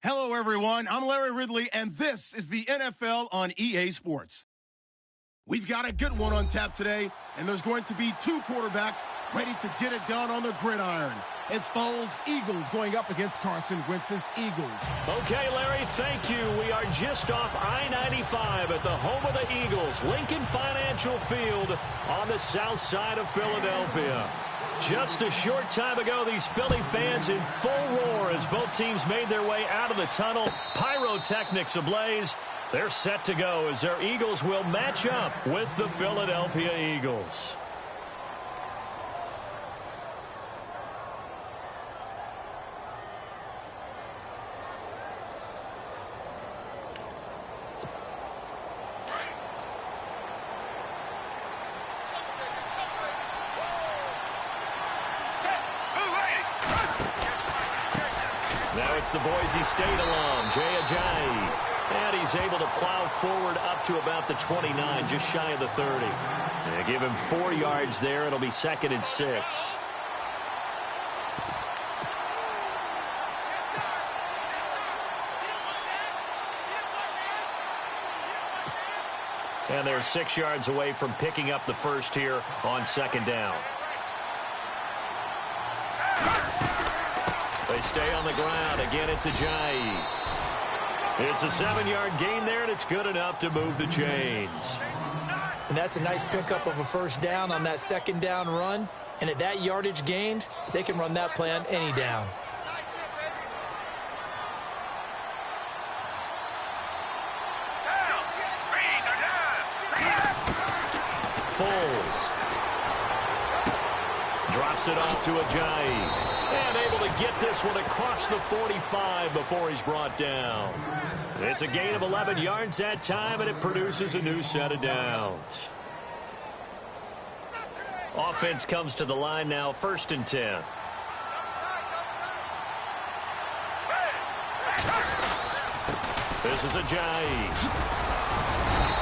Hello, everyone. I'm Larry Ridley, and this is the NFL on EA Sports. We've got a good one on tap today, and there's going to be two quarterbacks ready to get it done on the gridiron. It's Foles' Eagles going up against Carson Wentz's Eagles. Okay, Larry, thank you. We are just off I-95 at the home of the Eagles, Lincoln Financial Field on the south side of Philadelphia. Just a short time ago, these Philly fans in full roar as both teams made their way out of the tunnel. Pyrotechnics ablaze. They're set to go as their Eagles will match up with the Philadelphia Eagles. Now it's the Boise State alum, Jay Ajayi. And he's able to plow forward up to about the 29, just shy of the 30. They give him 4 yards there. It'll be 2nd and 6. And they're 6 yards away from picking up the first here on 2nd down. They stay on the ground. Again, it's Ajayi. It's a 7-yard gain there, and it's good enough to move the chains. And that's a nice pickup of a first down on that 2nd down run. And at that yardage gained, they can run that play on any down. Foles drops it off to Ajayi. And able to get this one across the 45 before he's brought down. It's a gain of 11 yards that time, and it produces a new set of downs. Offense comes to the line now, 1st and 10. This is Ajayi.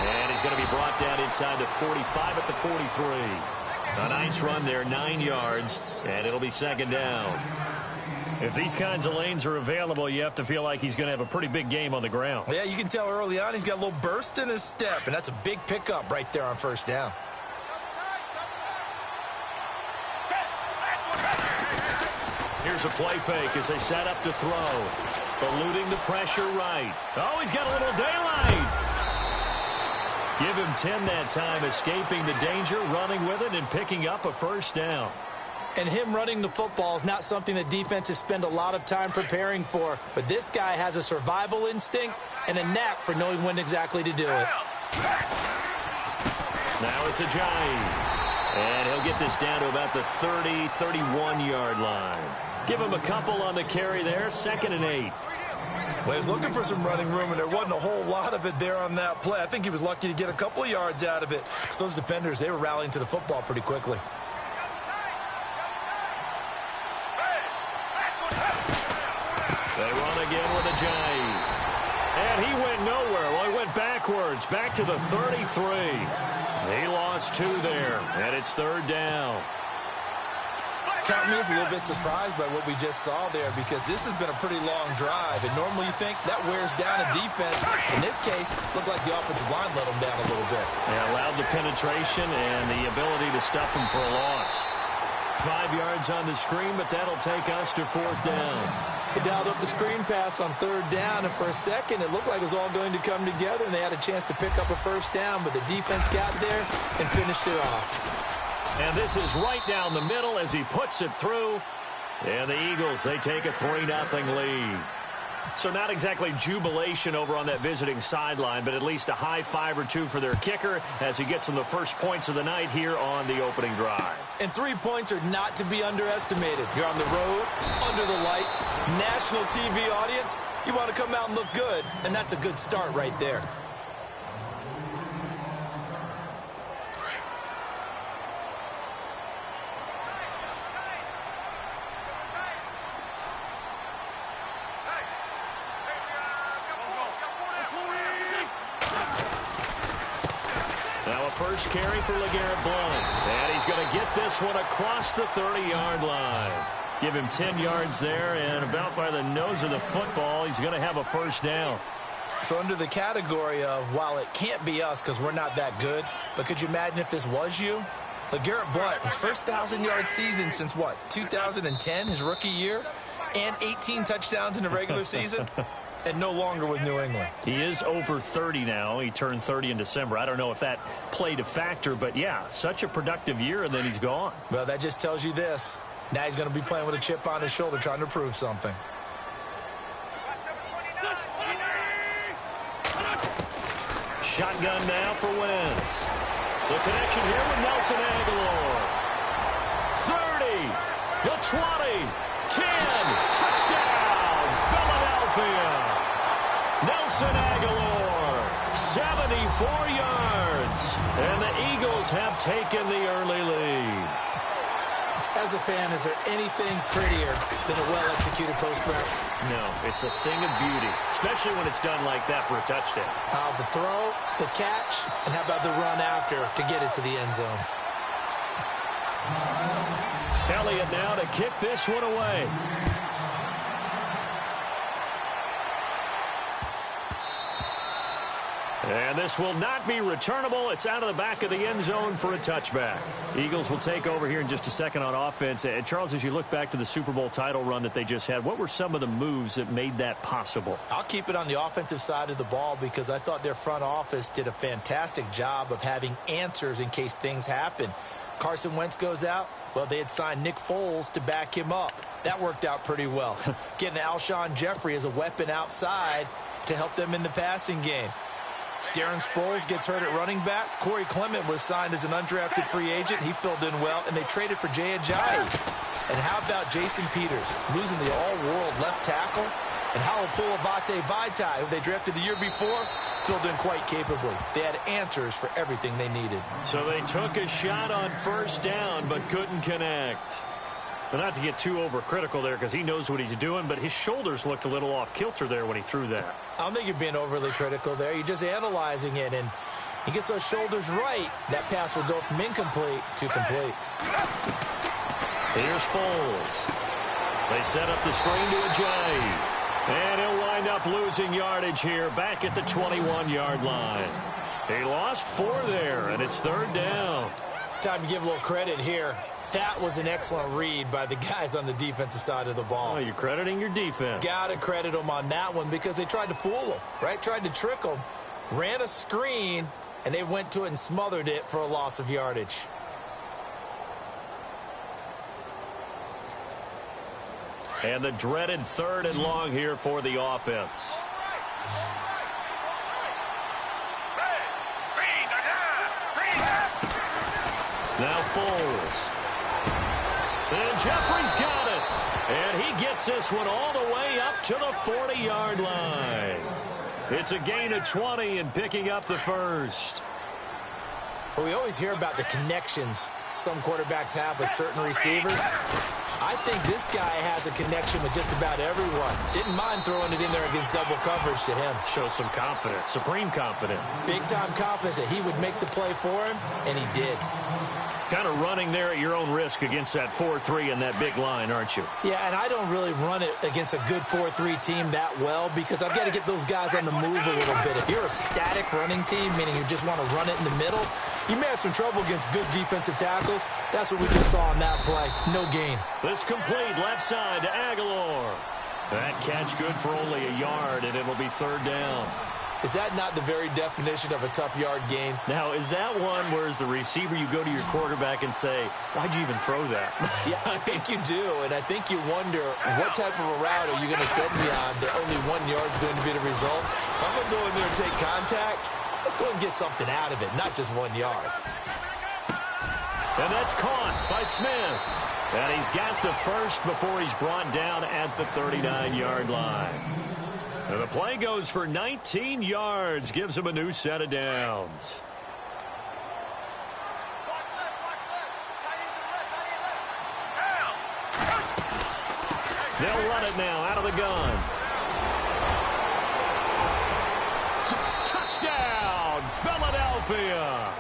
And he's going to be brought down inside the 45 at the 43. A nice run there, 9 yards, and it'll be 2nd down. If these kinds of lanes are available, you have to feel like he's going to have a pretty big game on the ground. Yeah, you can tell early on he's got a little burst in his step, and that's a big pickup right there on 1st down. Here's a play fake as they set up to throw. Eluding the pressure right. Oh, he's got a little daylight. Give him 10 that time, escaping the danger, running with it, and picking up a 1st down. And him running the football is not something that defenses spend a lot of time preparing for. But this guy has a survival instinct and a knack for knowing when exactly to do it. Now it's Ajayi. And he'll get this down to about the 30, 31-yard line. Give him a couple on the carry there, 2nd and 8. Well, he was looking for some running room, and there wasn't a whole lot of it there on that play. I think he was lucky to get a couple of yards out of it. So those defenders, they were rallying to the football pretty quickly. They run again with Ajayi. And he went nowhere. Well, he went backwards, back to the 33. He lost 2 there, and it's 3rd down. Count me as a little bit surprised by what we just saw there, because this has been a pretty long drive, and normally you think that wears down a defense. In this case, looked like the offensive line let them down a little bit. Yeah, allowed the penetration and the ability to stuff them for a loss. 5 yards on the screen, but that'll take us to 4th down. They dialed up the screen pass on 3rd down, and for a second it looked like it was all going to come together, and they had a chance to pick up a 1st down, but the defense got there and finished it off. And this is right down the middle as he puts it through. And the Eagles, they take a 3-0 lead. So not exactly jubilation over on that visiting sideline, but at least a high 5 or 2 for their kicker as he gets them the first points of the night here on the opening drive. And 3 points are not to be underestimated. You're on the road, under the lights, national TV audience. You want to come out and look good, and that's a good start right there. Now a first carry for LeGarrette Blount. And he's going to get this one across the 30-yard line. Give him 10 yards there, and about by the nose of the football, he's going to have a first down. So under the category of, while it can't be us because we're not that good, but could you imagine if this was you? LeGarrette Blount, his first 1,000-yard season since, what, 2010, his rookie year, and 18 touchdowns in the regular season, and no longer with New England. He is over 30 now. He turned 30 in December. I don't know if that played a factor, but, yeah, such a productive year, and then he's gone. Well, that just tells you this. Now he's going to be playing with a chip on his shoulder trying to prove something. Shotgun now for Wentz. The connection here with Nelson Aguilar. 30, the 20, 10, touchdown, Philadelphia. Nelson Aguilar, 74 yards, and the Eagles have taken the early lead. As a fan, is there anything prettier than a well-executed post route? No, it's a thing of beauty, especially when it's done like that for a touchdown. The throw, the catch, and how about the run after to get it to the end zone? Elliott now to kick this one away. And this will not be returnable. It's out of the back of the end zone for a touchback. Eagles will take over here in just a second on offense. And Charles, as you look back to the Super Bowl title run that they just had, what were some of the moves that made that possible? I'll keep it on the offensive side of the ball because I thought their front office did a fantastic job of having answers in case things happen. Carson Wentz goes out. Well, they had signed Nick Foles to back him up. That worked out pretty well. Getting Alshon Jeffrey as a weapon outside to help them in the passing game. Darren Sproles gets hurt at running back. Corey Clement was signed as an undrafted free agent. He filled in well, and they traded for Jay Ajayi. And how about Jason Peters losing the all-world left tackle? And Halapoulivaati Vaitai, who they drafted the year before, filled in quite capably. They had answers for everything they needed. So they took a shot on first down, but couldn't connect. But not to get too overcritical there because he knows what he's doing, but his shoulders looked a little off kilter there when he threw that. I don't think you're being overly critical there. You're just analyzing it, and he gets those shoulders right. That pass will go from incomplete to complete. Here's Foles. They set up the screen to Ajayi. And he'll wind up losing yardage here back at the 21-yard line. He lost 4 there, and it's third down. Time to give a little credit here. That was an excellent read by the guys on the defensive side of the ball. Oh, you're crediting your defense. Got to credit them on that one because they tried to fool them, right? Tried to trick them. Ran a screen, and they went to it and smothered it for a loss of yardage. And the dreaded 3rd and long here for the offense. Now Foles. And Jeffrey's got it. And he gets this one all the way up to the 40-yard line. It's a gain of 20 and picking up the first. Well, we always hear about the connections some quarterbacks have with certain receivers. I think this guy has a connection with just about everyone. Didn't mind throwing it in there against double coverage to him. Shows some confidence, supreme confidence. Big-time confidence that he would make the play for him, and he did. Kind of running there at your own risk against that 4-3 and that big line, aren't you? Yeah, and I don't really run it against a good 4-3 team that well because I've got to get those guys on the move a little bit. If you're a static running team, meaning you just want to run it in the middle, you may have some trouble against good defensive tackles. That's what we just saw on that play. No gain. This complete left side to Aguilar. That catch good for only a yard, and it'll be third down. Is that not the very definition of a tough yard gain? Now, is that one where as the receiver you go to your quarterback and say, why'd you even throw that? Yeah, I think you do, and I think you wonder what type of a route are you going to send me on that only 1 yard's going to be the result? If I'm going to go in there and take contact, let's go and get something out of it, not just 1 yard. And that's caught by Smith. And he's got the first before he's brought down at the 39-yard line. And the play goes for 19 yards, gives him a new set of downs. They'll run it now out of the gun. Touchdown, Philadelphia.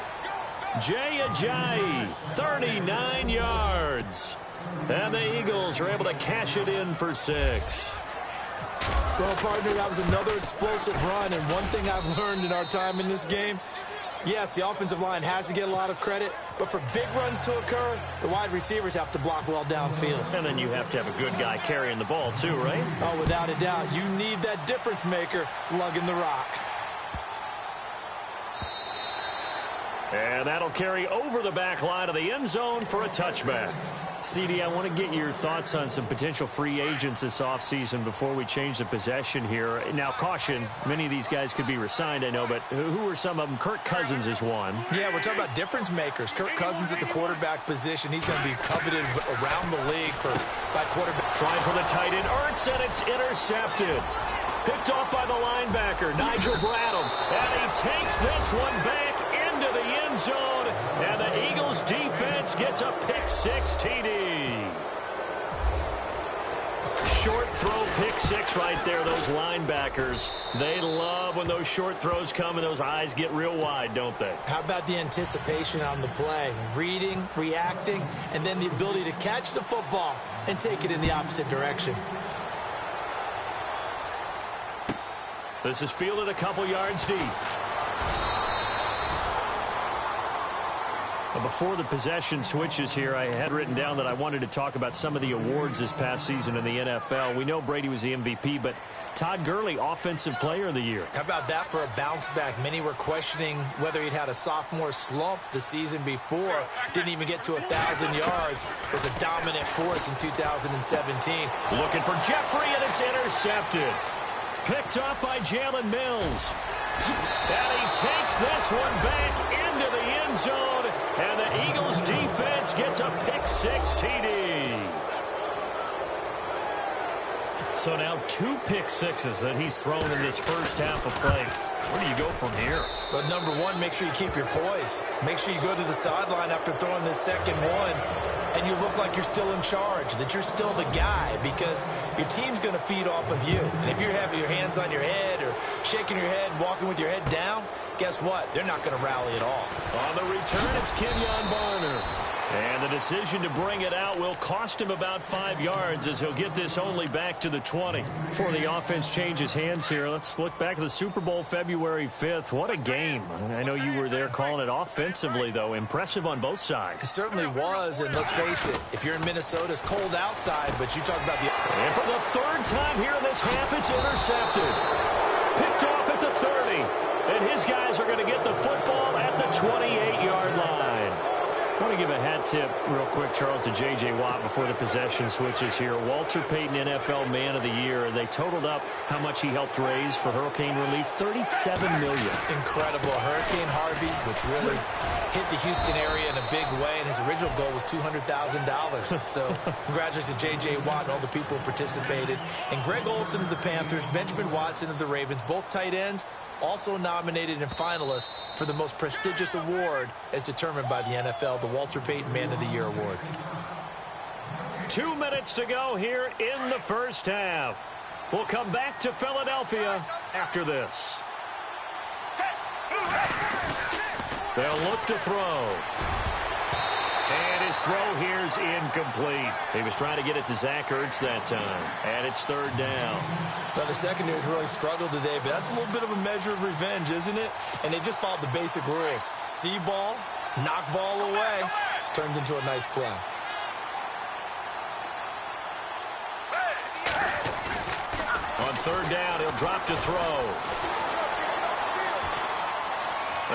Jay Ajayi, 39 yards. And the Eagles are able to cash it in for 6. Well, partner, that was another explosive run, and one thing I've learned in our time in this game, yes, the offensive line has to get a lot of credit, but for big runs to occur, the wide receivers have to block well downfield. And then you have to have a good guy carrying the ball too, right? Oh, without a doubt. You need that difference maker lugging the rock. And that'll carry over the back line of the end zone for a touchback. CD, I want to get your thoughts on some potential free agents this offseason before we change the possession here. Now, caution, many of these guys could be re-signed, I know, but who are some of them? Kirk Cousins is one. Yeah, we're talking about difference makers. Kirk Cousins at the quarterback position. He's going to be coveted around the league by quarterback. Trying for the tight end, Ertz, and it's intercepted. Picked off by the linebacker, Nigel Bradham. And he takes this one back into the end zone. And the Eagles defense gets a pick-6 TD. Short throw, pick-6 right there. Those linebackers, they love when those short throws come and those eyes get real wide, don't they? How about the anticipation on the play? Reading, reacting, and then the ability to catch the football and take it in the opposite direction. This is fielded a couple yards deep. Before the possession switches here, I had written down that I wanted to talk about some of the awards this past season in the NFL. We know Brady was the MVP, but Todd Gurley, Offensive Player of the Year. How about that for a bounce back? Many were questioning whether he'd had a sophomore slump the season before. Didn't even get to 1,000 yards. Was a dominant force in 2017. Looking for Jeffrey, and it's intercepted. Picked up by Jalen Mills. And he takes this one back into the end zone. And the Eagles defense gets a pick-6 TD. So now 2 pick-6s that he's thrown in this first half of play. Where do you go from here? But number one, make sure you keep your poise. Make sure you go to the sideline after throwing this second one, and you look like you're still in charge, that you're still the guy, because your team's going to feed off of you. And if you're having your hands on your head or shaking your head and walking with your head down, guess what? They're not going to rally at all. On the return, it's Kenyon Barner. And the decision to bring it out will cost him about 5 yards as he'll get this only back to the 20. Before the offense changes hands here, let's look back at the Super Bowl February 5th. What a game. I know you were there calling it offensively, though. Impressive on both sides. It certainly was, and let's face it, if you're in Minnesota, it's cold outside, but you talk about the... And for the third time here in this half, it's intercepted. Picked off at the 30. And his guys are going to get the football at the 28-yard line. I want to give a hat tip real quick, Charles, to J.J. Watt before the possession switches here. Walter Payton, NFL Man of the Year. They totaled up how much he helped raise for hurricane relief, $37 million. Incredible. Hurricane Harvey, which really hit the Houston area in a big way, and his original goal was $200,000. So congratulations to J.J. Watt and all the people who participated. And Greg Olsen of the Panthers, Benjamin Watson of the Ravens, both tight ends, also nominated and finalists for the most prestigious award as determined by the NFL, the Walter Payton Man of the Year Award. 2 minutes to go here in the first half. We'll come back to Philadelphia after this. They'll look to throw. And his throw here's incomplete. He was trying to get it to Zach Ertz that time. And it's third down. Well, the secondary's really struggled today, but that's a little bit of a measure of revenge, isn't it? And they just followed the basic rules. See ball, knock ball away, turns into a nice play. On third down, he'll drop to throw.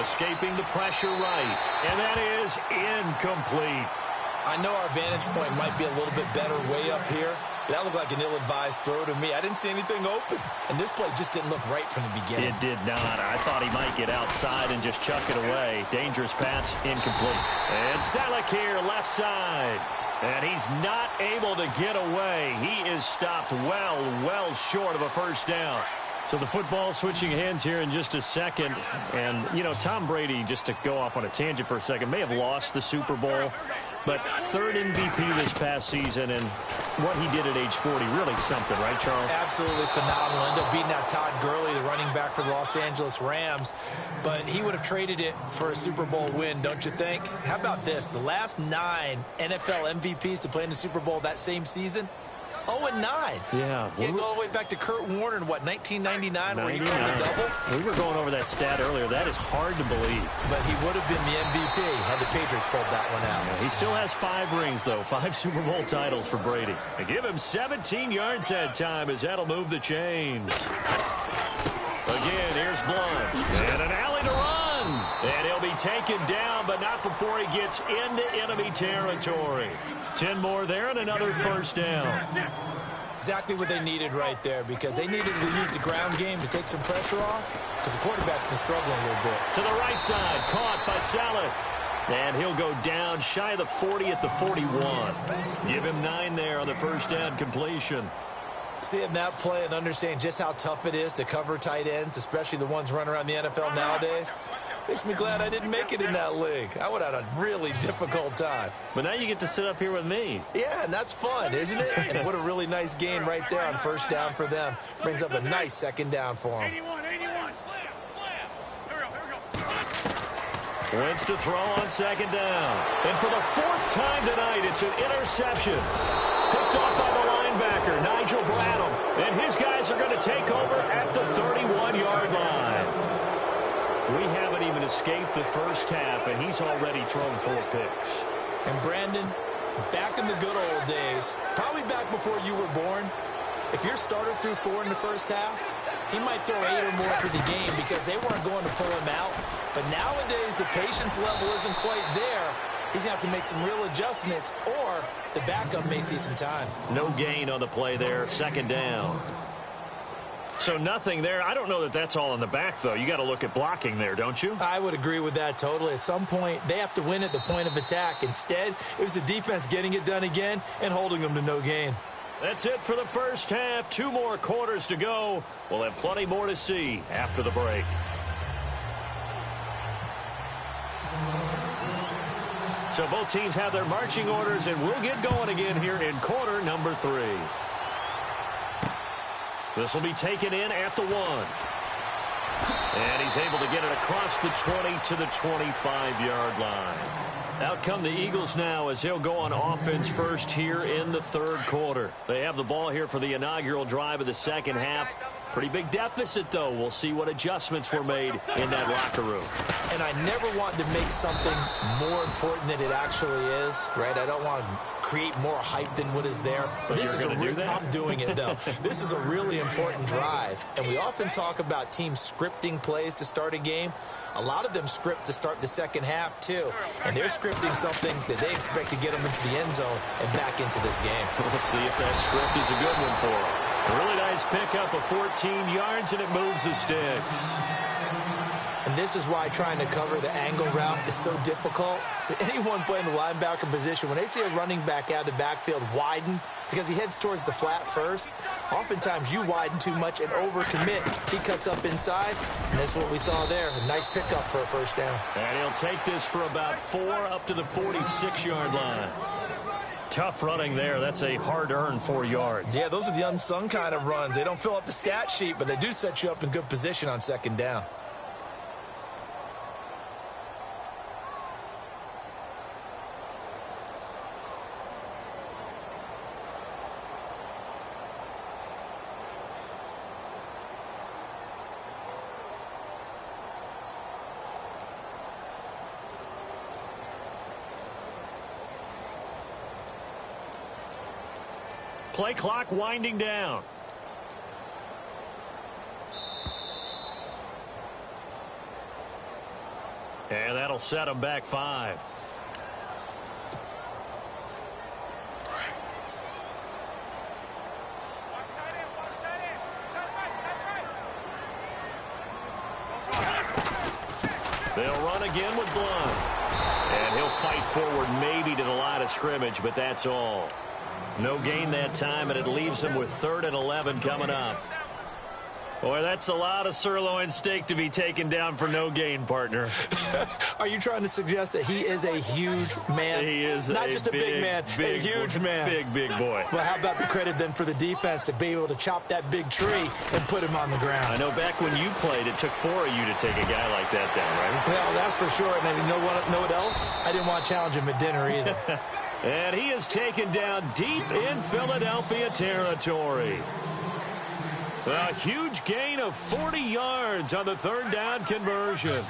Escaping the pressure right. And that is incomplete. I know our vantage point might be a little bit better way up here, but that looked like an ill-advised throw to me. I didn't see anything open, and this play just didn't look right from the beginning. It did not. I thought he might get outside and just chuck it away. Dangerous pass, incomplete. And Selleck here, left side. And he's not able to get away. He is stopped well short of a first down. So the football switching hands here in just a second. And, you know, Tom Brady, just to go off on a tangent for a second, may have lost the Super Bowl. But third MVP this past season, and what he did at age 40, really something, right, Charles? Absolutely phenomenal. Ended up beating out Todd Gurley, the running back for the Los Angeles Rams. But he would have traded it for a Super Bowl win, don't you think? How about this? The last 9 NFL MVPs to play in the Super Bowl that same season, 0-9. Yeah. You go all the way back to Kurt Warner in, what, 1999, where he won the double? We were going over that stat earlier. That is hard to believe. But he would have been the MVP had the Patriots pulled that one out. Yeah, he still has 5 rings, though. 5 Super Bowl titles for Brady. They give him 17 yards that time, as that'll move the chains. Again, here's Blunt. And an alley to run. And he'll be taken down, but not before he gets into enemy territory. 10 more there and another first down. Exactly what they needed right there, because they needed to use the ground game to take some pressure off, because the quarterback's been struggling a little bit. To the right side, caught by Saleh. And he'll go down shy of the 40 at the 41. Give him 9 there on the first down completion. Seeing that play and understanding just how tough it is to cover tight ends, especially the ones running around the NFL nowadays, makes me glad I didn't make it in that league. I would have had a really difficult time. But now you get to sit up here with me. Yeah, and that's fun, isn't it? And what a really nice game right there on first down for them. Brings up a nice second down for them. 81, slam. Here we go. Wentz to throw on second down. And for the 4th time tonight, it's an interception. Picked off by the linebacker, Nigel Bradham. And his guys are going to take over at the 31-yard line. We haven't even escaped the first half, and he's already thrown 4 picks. And Brandon, back in the good old days, probably back before you were born, if your starter threw 4 in the first half, he might throw 8 or more for the game because they weren't going to pull him out. But nowadays, the patience level isn't quite there. He's going to have to make some real adjustments, or the backup may see some time. No gain on the play there, second down. So nothing there. I don't know that that's all in the back, though. You got to look at blocking there, don't you? I would agree with that totally. At some point, they have to win at the point of attack. Instead, it was the defense getting it done again and holding them to no gain. That's it for the first half. 2 more quarters to go. We'll have plenty more to see after the break. So both teams have their marching orders, and we'll get going again here in quarter number 3. This will be taken in at the 1. And he's able to get it across the 20 to the 25-yard line. Out come the Eagles now as they'll go on offense first here in the 3rd quarter. They have the ball here for the inaugural drive of the second half. Pretty big deficit, though. We'll see what adjustments were made in that locker room. And I never want to make something more important than it actually is, right? I don't want to create more hype than what is there. But this is do that? I'm doing it, though. This is a really important drive. And we often talk about teams scripting plays to start a game. A lot of them script to start the second half, too. And they're scripting something that they expect to get them into the end zone and back into this game. We'll see if that script is a good one for them. A really nice pickup of 14 yards, and it moves the sticks. And this is why trying to cover the angle route is so difficult. Anyone playing the linebacker position, when they see a running back out of the backfield widen, because he heads towards the flat first, oftentimes you widen too much and overcommit. He cuts up inside, and that's what we saw there. A nice pickup for a first down. And he'll take this for about 4 up to the 46-yard line. Tough running there. That's a hard-earned 4 yards. Yeah, those are the unsung kind of runs. They don't fill up the stat sheet, but they do set you up in good position on second down. Play clock winding down. And that'll set them back 5. They'll run again with Blunt. And he'll fight forward maybe to the line of scrimmage, but that's all. No gain that time, and it leaves them with 3rd and 11 coming up. Boy, that's a lot of sirloin steak to be taken down for no gain, partner. Are you trying to suggest that he is a huge man? He is not just a big man, a huge man. Big boy. Well, how about the credit then for the defense to be able to chop that big tree and put him on the ground? I know back when you played, it took 4 of you to take a guy like that down, right? Well, that's for sure. And you know what else? I didn't want to challenge him at dinner either. And he is taken down deep in Philadelphia territory. A huge gain of 40 yards on the third down conversion.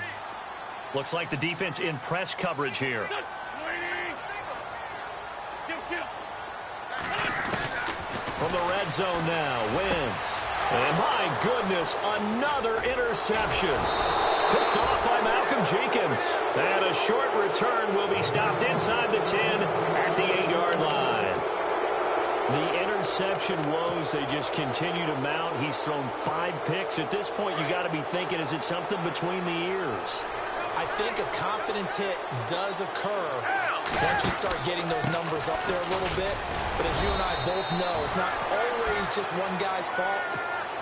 Looks like the defense in press coverage here. From the red zone now, Wentz. And my goodness, another interception. Picked off by Malcolm Jenkins. And a short return will be stopped inside the 10 at the 8-yard line. The interception woes, they just continue to mount. He's thrown 5 picks. At this point, you got to be thinking, is it something between the ears? I think a confidence hit does occur once you start getting those numbers up there a little bit. But as you and I both know, it's not always just one guy's fault.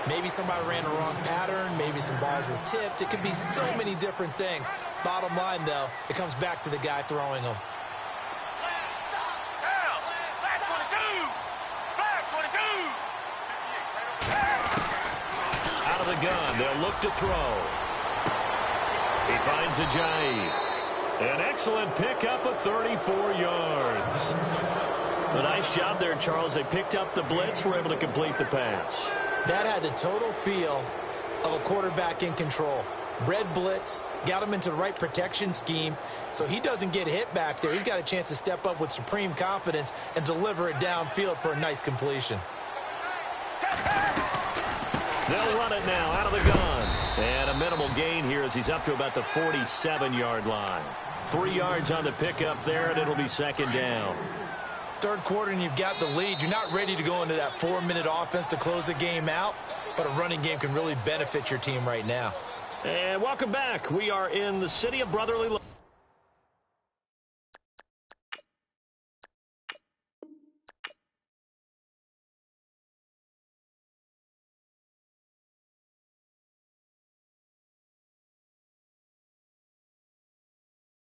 Maybe somebody ran a wrong pattern. Maybe some balls were tipped. It could be so many different things. Bottom line, though, it comes back to the guy throwing them. Out of the gun, they'll look to throw. He finds Ajayi. An excellent pickup of 34 yards. A nice job there, Charles. They picked up the blitz, were able to complete the pass. That had the total feel of a quarterback in control. Red blitz, got him into the right protection scheme, so he doesn't get hit back there. He's got a chance to step up with supreme confidence and deliver it downfield for a nice completion. They'll run it now out of the gun. And a minimal gain here as he's up to about the 47-yard line. 3 yards on the pickup there, and it'll be second down. Third quarter and you've got the lead. You're not ready to go into that 4-minute offense to close the game out, but a running game can really benefit your team right now. And welcome back. We are in the city of brotherly love.